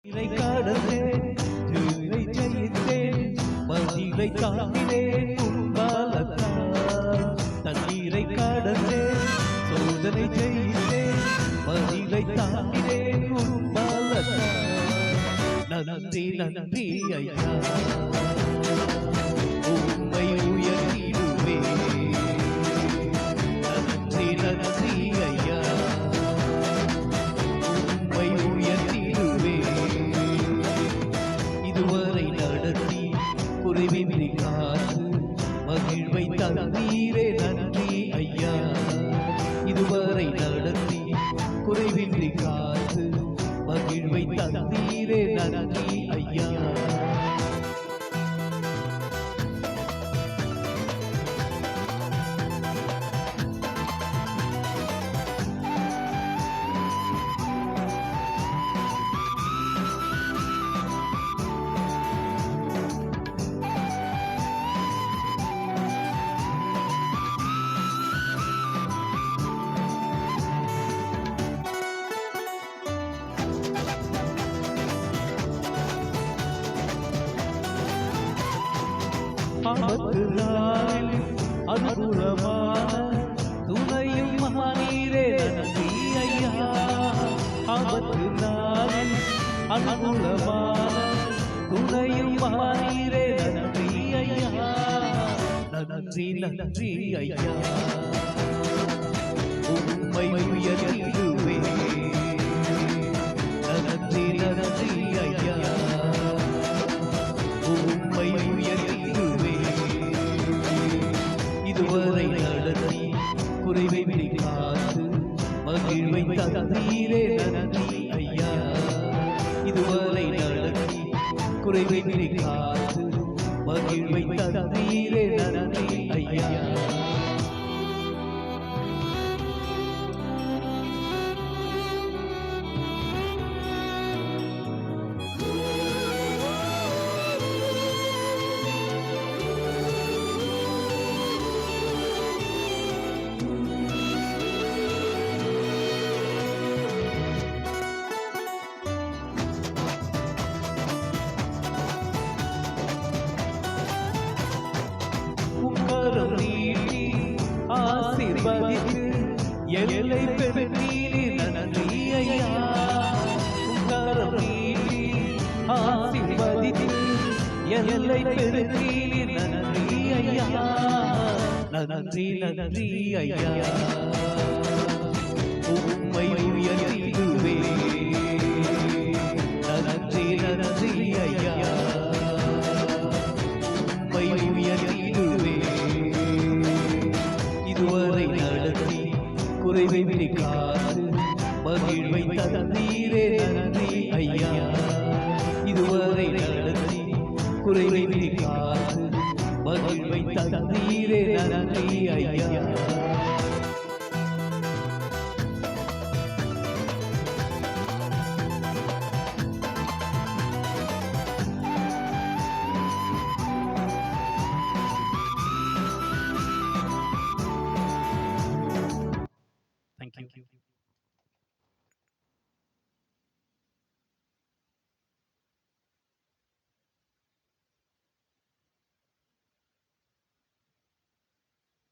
இலை கடந்தேன் தீரை ஜெயித்தேன் மதிலை தாங்கினேன் உன்பாலத்தான் தண்ணீரை கடந்தேன் சோதனை ஜெயித்தேன் மதிலை தாங்கினேன் உன்பாலத்தான் நன்றி நன்றி ஐயா உம்மை உயர்த்திடுவேன் நன்றி நன்றி ஐயா உம்மை உயர்த்திடுவேன் இதுவரை நடத்தி குறைவின்றி காத்து மகிழ்வை தந்தீரே நன்றி ஐயா இதுவரை நடத்தி குறைவின்றி காத்து மகிழ்வை தந்தீரே நன்றி ஐயா ஆபத்து நாளில் அனுகூலமான துணையும் மகாநீரே நன்றி ஐயா ஆபத்து நாளில் அனுகூலமான துணையும் மகாநீரே நன்றி ஐயா நன்றி நன்றி ஐயா உம்மை உயர்த்திடுவேன் நன்றி நன்றி ஐயா உம்மை இதுவரை நடத்தி குறைவை காத்து மகிழ்வை தந்தீரே நன்றி ஐயா இதுவரை நடத்தி குறைவை காத்து மகிழ்வை தந்தீரே நன்றி ஐயா கரம் நீட்டி ஆசீர்வதித்து எல்லை பெற்றீரே நன்றி ஐயா கரம் நீட்டி ஆசீர்வதித்து எல்லை பெற்றீரே நன்றி ஐயா நன்றி நன்றி ஐயா உம்மை உயர்த்திடுவேன் நன்றி நன்றி ஐயா உம்மை உயர்த்திடுவேன் இதுவரை நடத்தி குறைவை காத்து மகிழ்வை தந்தீரே நன்றி ஐயா இதுவரை நடத்தி குறைவை காத்து மகிழ்வை தந்தீரே நன்றி ஐயா Thank you.